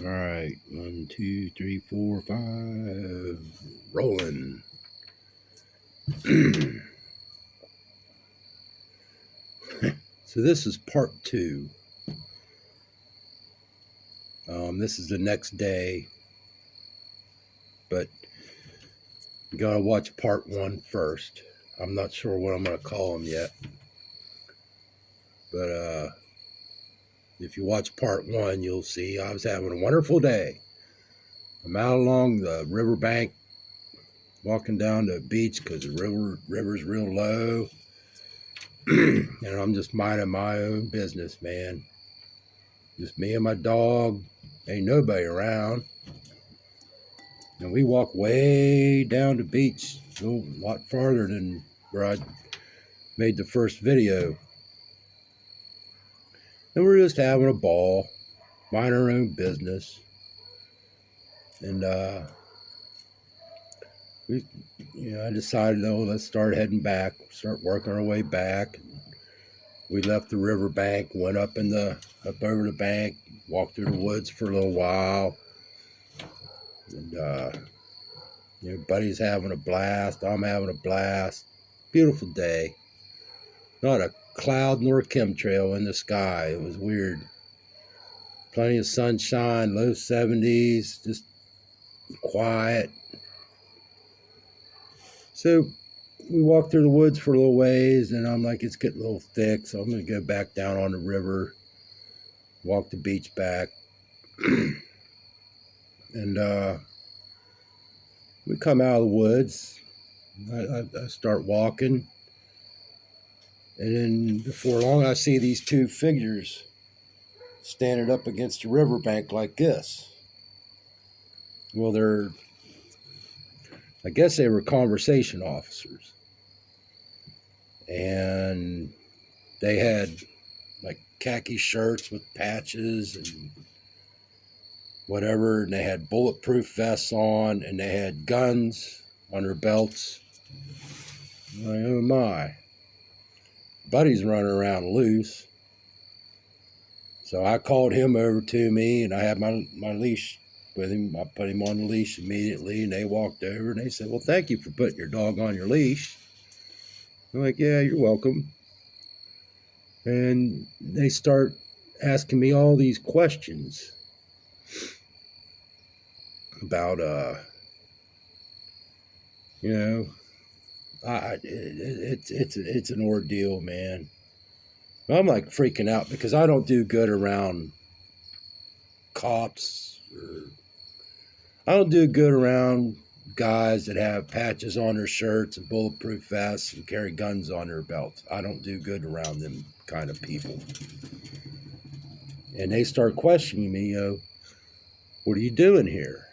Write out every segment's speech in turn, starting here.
All right, 1, 2, 3, 4, 5, rolling. So this is part 2. This is the next day, but you gotta watch part 1 first. I'm not sure what I'm gonna call them yet, but if you watch part 1, you'll see I was having a wonderful day. I'm out along the riverbank, walking down the beach because the river's real low. And I'm just minding my own business, man. Just me and my dog. Ain't nobody around. And we walk way down the beach, a lot farther than where I made the first video. And we're just having a ball, minding our own business. And I decided, let's start heading back, start working our way back. We left the riverbank, went up over the bank, walked through the woods for a little while. And buddy's having a blast. I'm having a blast. Beautiful day. Not a cloud nor a chemtrail in the sky. It was weird. Plenty of sunshine, low 70s, just quiet. So we walked through the woods for a little ways, and I'm like, it's getting a little thick, so I'm going to go back down on the river, walk the beach back. And we come out of the woods. I start walking. And then before long, I see these two figures standing up against the riverbank like this. Well, I guess they were conversation officers. And they had like khaki shirts with patches and whatever. And they had bulletproof vests on, and they had guns on their belts. I'm like, oh my. Buddy's running around loose. So I called him over to me, and I had my leash with him. I put him on the leash immediately, and they walked over, and they said, well, thank you for putting your dog on your leash. I'm like, yeah, you're welcome. And they start asking me all these questions about, it's an ordeal, man. I'm like freaking out because I don't do good around cops. I don't do good around guys that have patches on their shirts and bulletproof vests and carry guns on their belts. I don't do good around them kind of people. And they start questioning me, what are you doing here?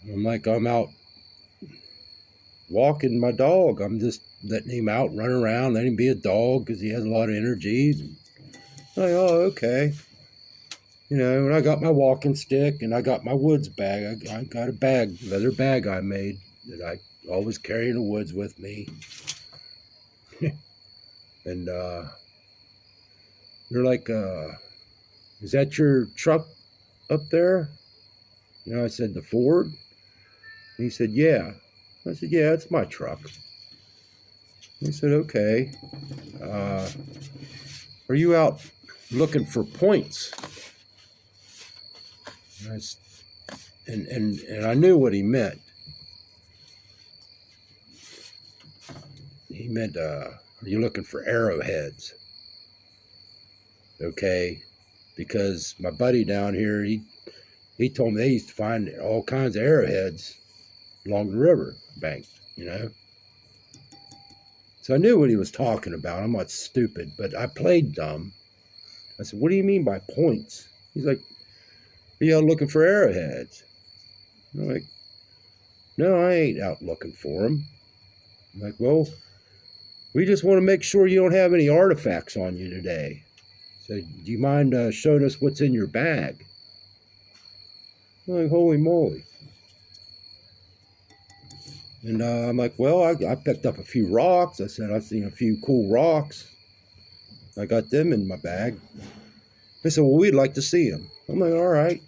I'm like, I'm out walking my dog. I'm just letting him out, run around, letting him be a dog because he has a lot of energy. And I'm like, oh, okay. And I got my walking stick, and I got my woods bag. I got a leather bag I made that I always carry in the woods with me. And they're like, is that your truck up there? I said, the Ford? And he said, yeah. I said, yeah, it's my truck. He said, okay. Are you out looking for points? And I knew what he meant. He meant, are you looking for arrowheads? Okay. Because my buddy down here, he told me they used to find all kinds of arrowheads along the river bank, So I knew what he was talking about. I'm not stupid, but I played dumb. I said, what do you mean by points? He's like, are you out looking for arrowheads? I'm like, no, I ain't out looking for them. I'm like, well, we just want to make sure you don't have any artifacts on you today. So do you mind showing us what's in your bag? I'm like, holy moly. And I'm like, well, I picked up a few rocks. I said, I've seen a few cool rocks. I got them in my bag. They said, well, we'd like to see him. I'm like, all right.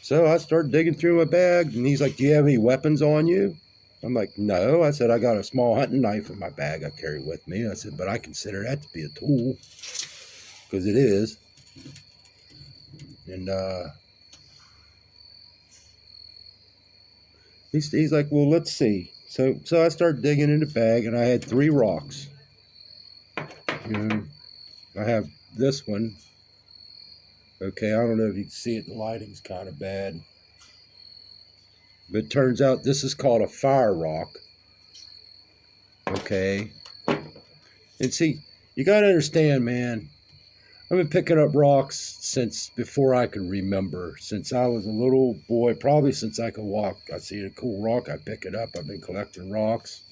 So I started digging through my bag, and he's like, do you have any weapons on you? I'm like, no. I said, I got a small hunting knife in my bag I carry with me. I said, but I consider that to be a tool, because it is. And he's like, well, let's see. So I started digging in the bag, and I had 3 rocks. You know, I have this one. Okay, I don't know if you can see it. The lighting's kind of bad. But it turns out this is called a fire rock. Okay. And see, you got to understand, man, I've been picking up rocks since before I can remember. Since I was a little boy, probably since I could walk. I see a cool rock, I pick it up. I've been collecting rocks.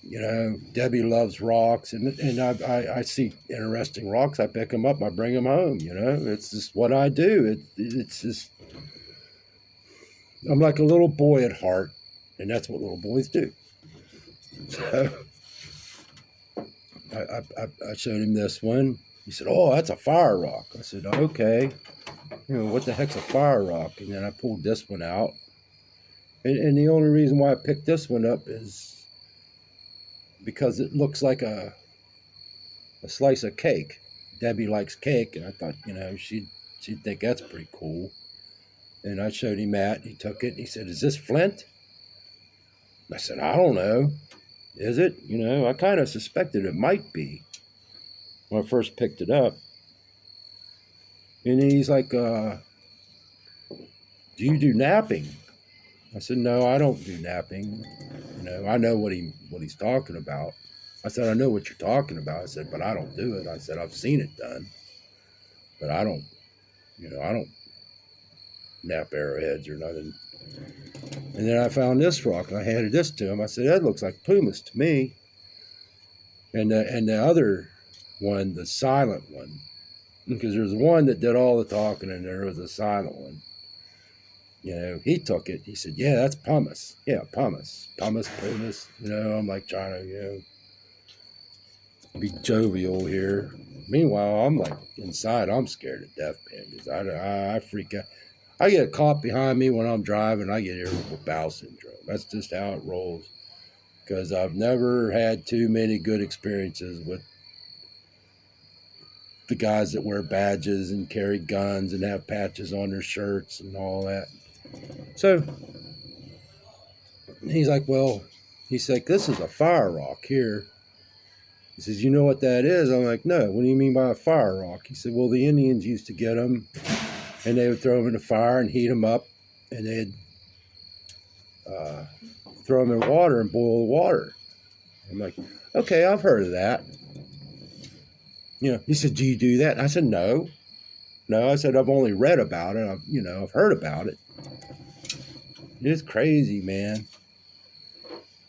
You know, Debbie loves rocks, and I see interesting rocks. I pick them up, I bring them home. You know, it's just what I do. It's just, I'm like a little boy at heart, and that's what little boys do. So I showed him this one. He said, "Oh, that's a fire rock." I said, "Okay, you know what the heck's a fire rock?" And then I pulled this one out, and the only reason why I picked this one up is because it looks like a slice of cake. Debbie likes cake, and I thought, you know, she'd think that's pretty cool. And I showed him that. He took it. And he said, "Is this flint?" I said, "I don't know. Is it?" You know, I kind of suspected it might be when I first picked it up. And he's like, "Do you do napping?" I said, "No, I don't do napping. You know, I know what he's talking about." I said, "I know what you're talking about." I said, "But I don't do it." I said, "I've seen it done, but I don't, you know, I don't nap arrowheads or nothing." And then I found this rock, and I handed this to him. I said, "That looks like pumice to me." And the other one, the silent one, because there's one that did all the talking, and there was a silent one. You know, he took it. He said, "Yeah, that's pumice. Yeah, pumice, pumice." You know, I'm like trying to, you know, be jovial here. Meanwhile, I'm like inside, I'm scared to death, man, because I freak out. I get a cop behind me when I'm driving. I get irritable bowel syndrome. That's just how it rolls. Because I've never had too many good experiences with the guys that wear badges and carry guns and have patches on their shirts and all that. So he's like, "Well," he's like, "this is a fire rock here." He says, "You know what that is?" I'm like, "No, what do you mean by a fire rock?" He said, "Well, the Indians used to get them, and they would throw them in the fire and heat them up, and they'd uh, throw them in water and boil the water." I'm like, "Okay, I've heard of that." You know, he said, "Do you do that?" And I said, "No. No," I said, "I've only read about it. I've heard about it." It's crazy, man.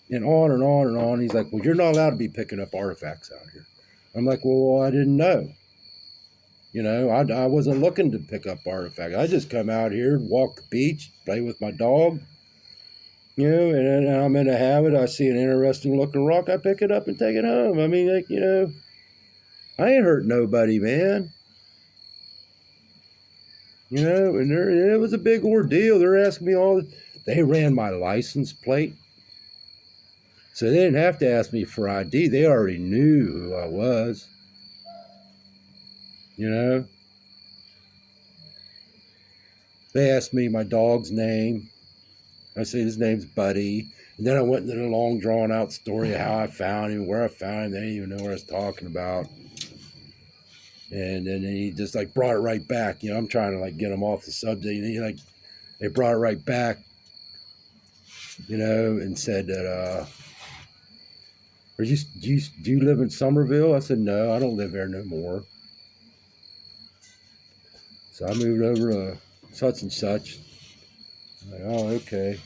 And on and on and on. He's like, "Well, you're not allowed to be picking up artifacts out here." I'm like, "Well, I didn't know. You know, I wasn't looking to pick up artifacts. I just come out here, walk the beach, play with my dog. You know, and then I'm in a habit. I see an interesting looking rock, I pick it up and take it home. I mean, like, you know, I ain't hurt nobody, man. You know, and it was a big ordeal. They're asking me all. They ran my license plate, so they didn't have to ask me for ID. They already knew who I was. You know, they asked me my dog's name. I said his name's Buddy. And then I went into the long drawn out story of how I found him, where I found him. They didn't even know what I was talking about. And then he just like brought it right back. You know, I'm trying to like get him off the subject. And they brought it right back, you know, and said that, do you live in Somerville? I said, "No, I don't live there no more." So I moved over to such and such. I'm like, "Oh, okay."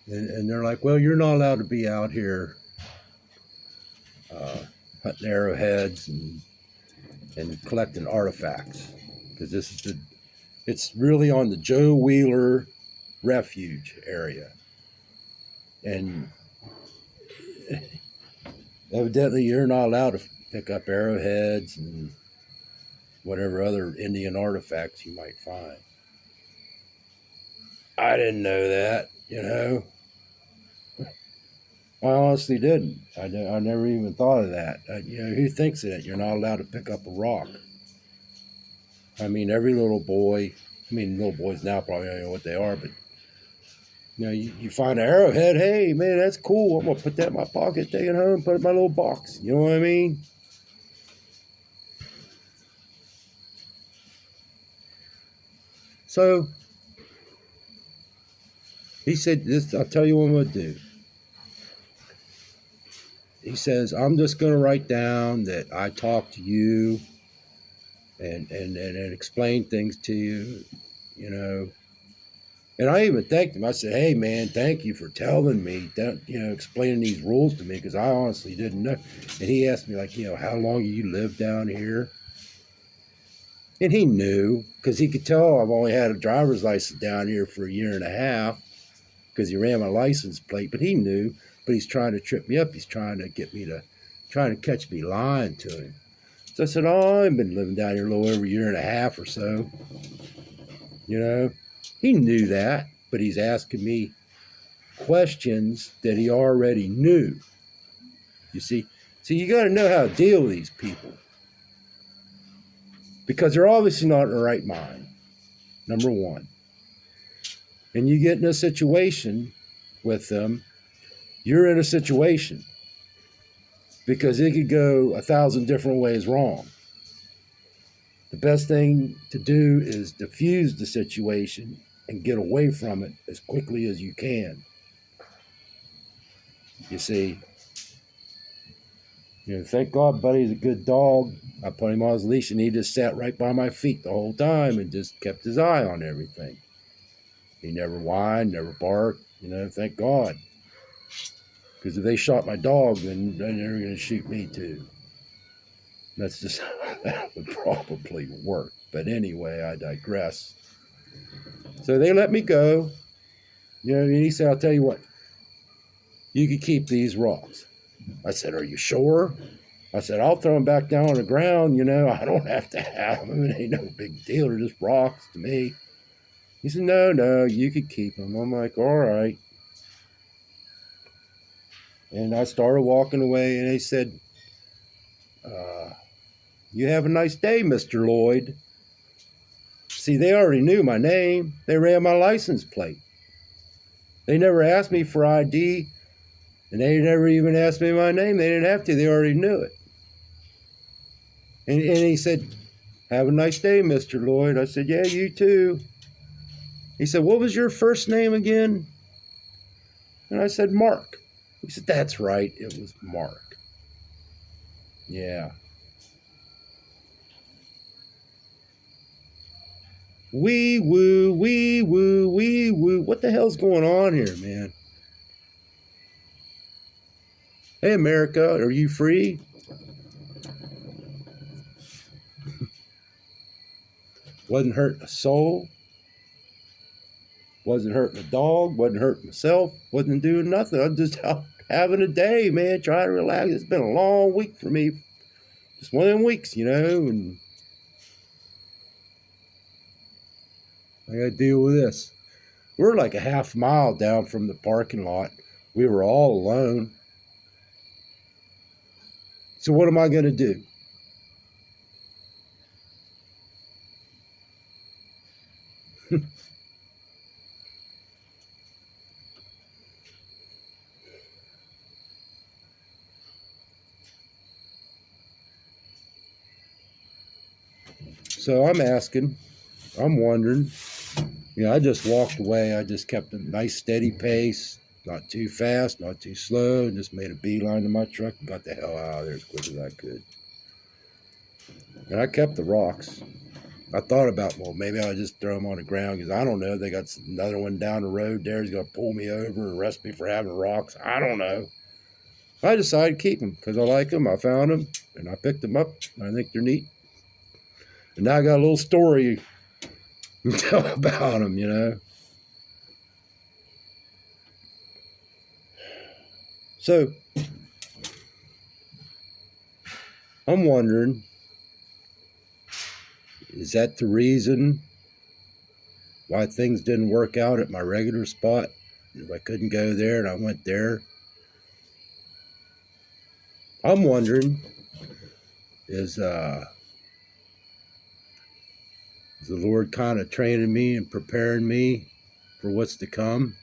And they're like, "Well, you're not allowed to be out here hunting arrowheads and collecting artifacts, because it's really on the Joe Wheeler Refuge area, and evidently you're not allowed to pick up arrowheads and whatever other Indian artifacts you might find. I didn't know that, you know. I honestly didn't. I never even thought of that. You know, who thinks that you're not allowed to pick up a rock? I mean, every little boy, little boys now probably don't know what they are, but, you know, you find an arrowhead, hey, man, that's cool. I'm going to put that in my pocket, take it home, put it in my little box. You know what I mean? So, he said, "This, I'll tell you what I'm going to do." He says, "I'm just going to write down that I talked to you and explain things to you, you know." And I even thanked him. I said, "Hey, man, thank you for telling me that, you know, explaining these rules to me, because I honestly didn't know." And he asked me, like, you know, how long you lived down here? And he knew, because he could tell I've only had a driver's license down here for a year and a half, because he ran my license plate. But he knew. But he's trying to trip me up. He's trying to catch me lying to him. So I said, "Oh, I've been living down here a little over a year and a half or so." You know, he knew that, but he's asking me questions that he already knew. You see, so you got to know how to deal with these people, because they're obviously not in the right mind. Number one, and you get in a situation with them, you're in a situation, because it could go 1,000 different ways wrong. The best thing to do is diffuse the situation and get away from it as quickly as you can. You see, you know, thank God Buddy's a good dog. I put him on his leash and he just sat right by my feet the whole time and just kept his eye on everything. He never whined, never barked, you know, thank God. Because if they shot my dog, then they're going to shoot me too. That's just how that would probably work. But anyway, I digress. So they let me go. You know, and he said, "I'll tell you what, you can keep these rocks." I said, "Are you sure?" I said, "I'll throw them back down on the ground. You know, I don't have to have them. It ain't no big deal. They're just rocks to me." He said, No, you could keep them." I'm like, "All right." And I started walking away, and he said, "You have a nice day, Mr. Lloyd." See, they already knew my name. They ran my license plate. They never asked me for ID, and they never even asked me my name. They didn't have to. They already knew it. And he said, "Have a nice day, Mr. Lloyd." I said, "Yeah, you too." He said, "What was your first name again?" And I said, "Mark." He said, "That's right. It was Mark." Yeah. Wee woo, wee woo, wee woo. What the hell's going on here, man? Hey, America, are you free? Wasn't hurting a soul. Wasn't hurting a dog. Wasn't hurting myself. Wasn't doing nothing. I'm just out having a day, man. Trying to relax. It's been a long week for me. Just one of them weeks, you know, and I got to deal with this. We're like a half mile down from the parking lot. We were all alone. So what am I going to do? So I'm asking, I'm wondering. You know, I just walked away. I just kept a nice steady pace, not too fast, not too slow, and just made a beeline to my truck and got the hell out of there as quick as I could. And I kept the rocks. I thought about, well, maybe I'll just throw them on the ground, because I don't know. They got another one down the road there. He's going to pull me over and arrest me for having rocks. I don't know. I decided to keep them because I like them. I found them and I picked them up. I think they're neat. And now I got a little story to tell about them, you know. So I'm wondering, is that the reason why things didn't work out at my regular spot? If I couldn't go there and I went there. I'm wondering, is the Lord kind of training me and preparing me for what's to come?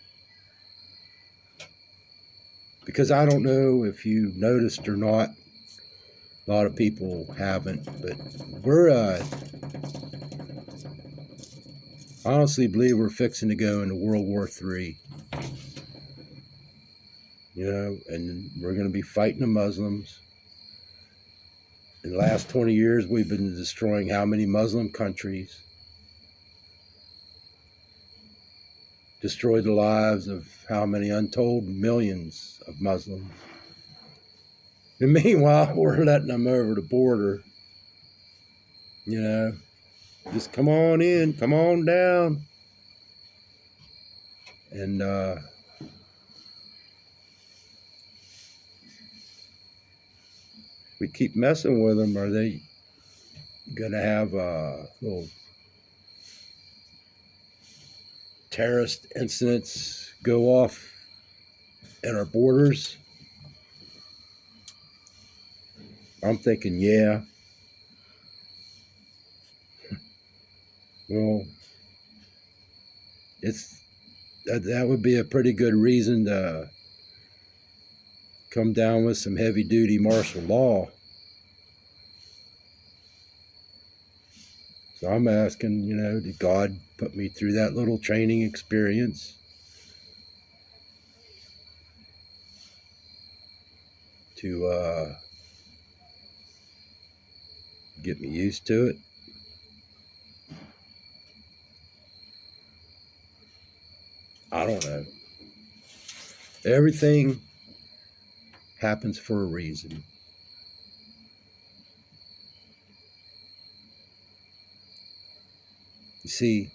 Because I don't know if you noticed or not, a lot of people haven't, but we're, I honestly believe we're fixing to go into World War III. You know, and we're going to be fighting the Muslims. In the last 20 years, we've been destroying how many Muslim countries? Destroyed the lives of how many untold millions of Muslims. And meanwhile, we're letting them over the border. You know, just come on in, come on down. And we keep messing with them. Are they going to have little terrorist incidents go off at our borders? I'm thinking, yeah. Well, that would be a pretty good reason to come down with some heavy duty martial law. So I'm asking, you know, did God put me through that little training experience to get me used to it? I don't know. Everything happens for a reason. You see,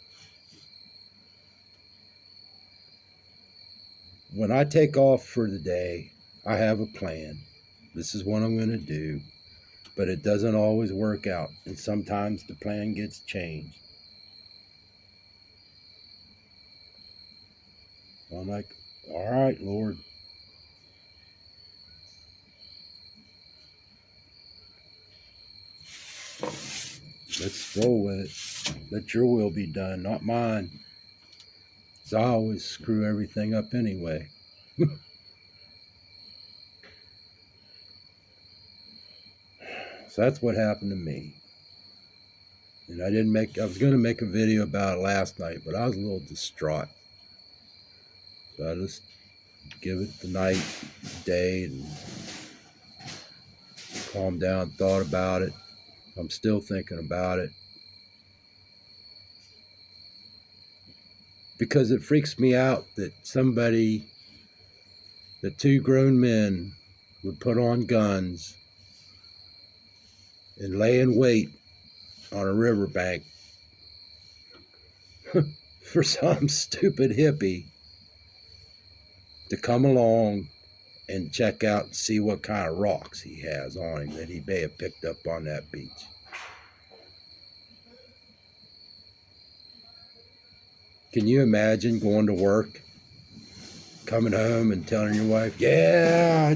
when I take off for the day, I have a plan. This is what I'm going to do. But it doesn't always work out. And sometimes the plan gets changed. I'm like, all right, Lord. Let's roll with it. Let your will be done, not mine. Because I always screw everything up anyway. So that's what happened to me. And I was going to make a video about it last night, but I was a little distraught. So I just give it the night, day, and calmed down, thought about it. I'm still thinking about it. Because it freaks me out that two grown men would put on guns and lay in wait on a riverbank for some stupid hippie to come along and check out and see what kind of rocks he has on him that he may have picked up on that beach. Can you imagine going to work, coming home and telling your wife, yeah,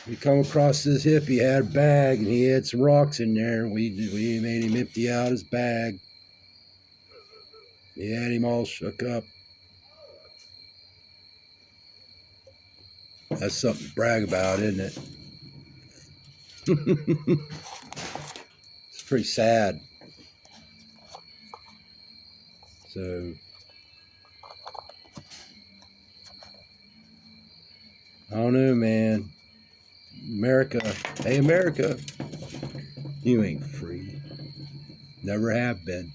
we come across this hippie, he had a bag and he had some rocks in there. We made him empty out his bag. He had him all shook up. That's something to brag about, isn't it? It's pretty sad. So, I don't know, man. America, hey America, you ain't free. Never have been.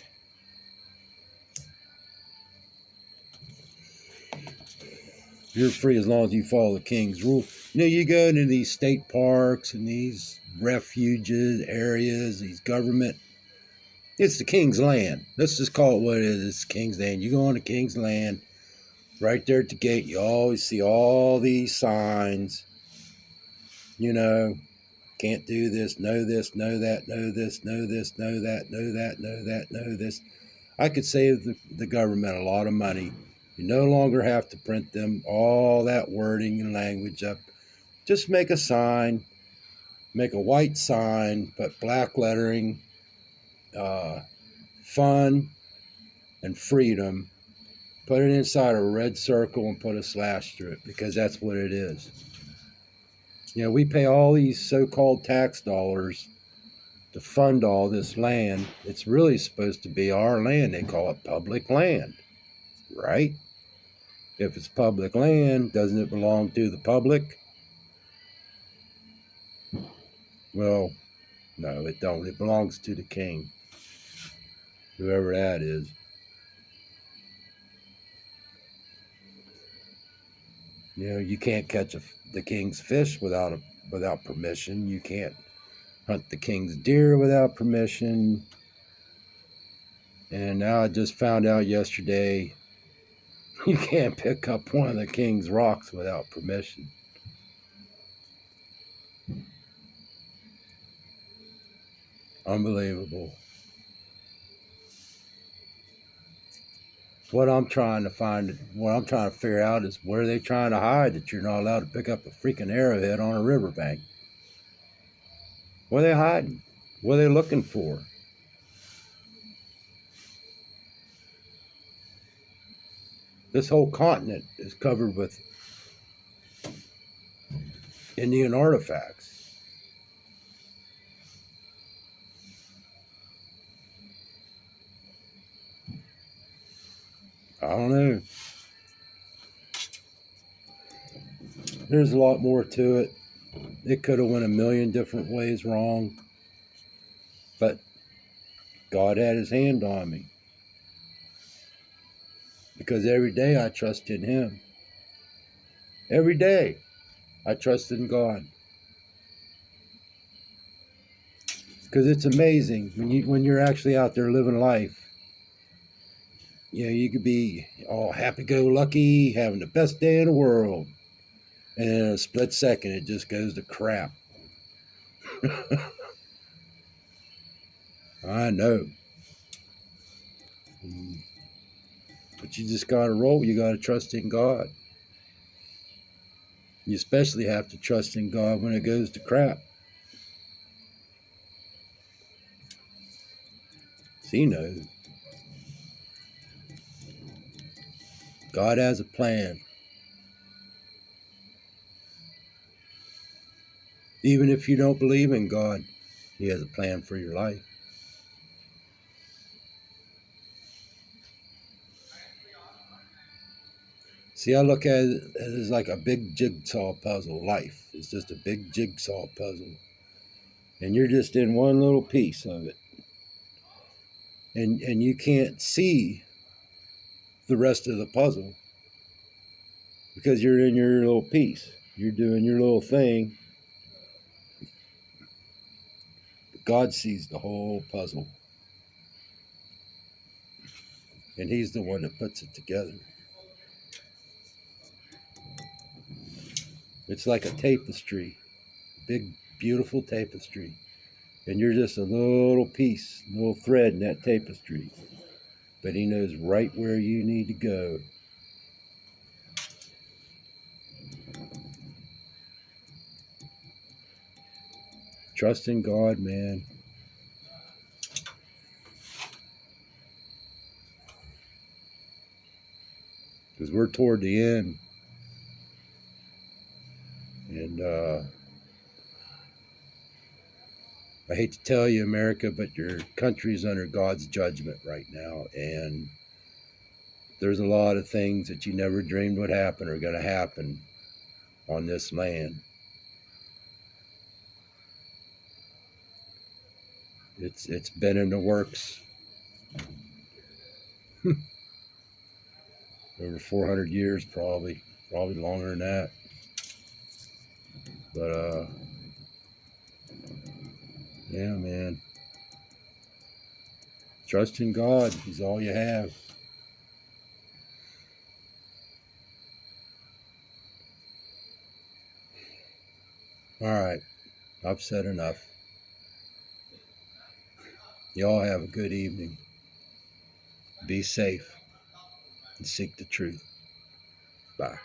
You're free as long as you follow the king's rule. You know, you go into these state parks and these refuges, areas, these government. It's the king's land. Let's just call it what it is. It's the king's land. You go on the king's land, right there at the gate, you always see all these signs, you know, Can't do this, know that, know this, know this, know that, know that, know that, know this. I could save the government a lot of money. You no longer have to print them all that wording and language up. Just make a sign, make a white sign, put black lettering, uh, fun and freedom. Put it inside a red circle and put a slash through it, because that's what it is. You know, we pay all these so-called tax dollars to fund all this land. It's really supposed to be our land. They call it public land, right? If it's public land, doesn't it belong to the public? Well, no, it don't. It belongs to the king, whoever that is. You know, you can't catch the king's fish without permission. You can't hunt the king's deer without permission. And now I just found out yesterday, you can't pick up one of the king's rocks without permission. Unbelievable. What I'm trying to figure out is, where are they trying to hide that you're not allowed to pick up a freaking arrowhead on a riverbank? What are they hiding? What are they looking for? This whole continent is covered with Indian artifacts. I don't know. There's a lot more to it. It could have went a million different ways wrong, but God had his hand on me, because every day I trust in him. Every day I trust in God. Because it's amazing when you're actually out there living life. You know, you could be all happy-go-lucky, having the best day in the world, and in a split second it just goes to crap. I know. But you just gotta roll. You gotta trust in God. You especially have to trust in God when it goes to crap. He knows. God has a plan. Even if you don't believe in God, he has a plan for your life. See, I look at it as like a big jigsaw puzzle. Life is just a big jigsaw puzzle. And you're just in one little piece of it. And you can't see the rest of the puzzle, because you're in your little piece. You're doing your little thing. But God sees the whole puzzle. And he's the one that puts it together. It's like a tapestry, big, beautiful tapestry. And you're just a little piece, a little thread in that tapestry. But he knows right where you need to go. Trust in God, man. Because we're toward the end. And I hate to tell you, America, but your country's under God's judgment right now. And there's a lot of things that you never dreamed would happen are going to happen on this land. It's been in the works over 400 years, probably longer than that. But yeah, man, trust in God is all you have. All right, I've said enough. Y'all have a good evening. Be safe and seek the truth. Bye.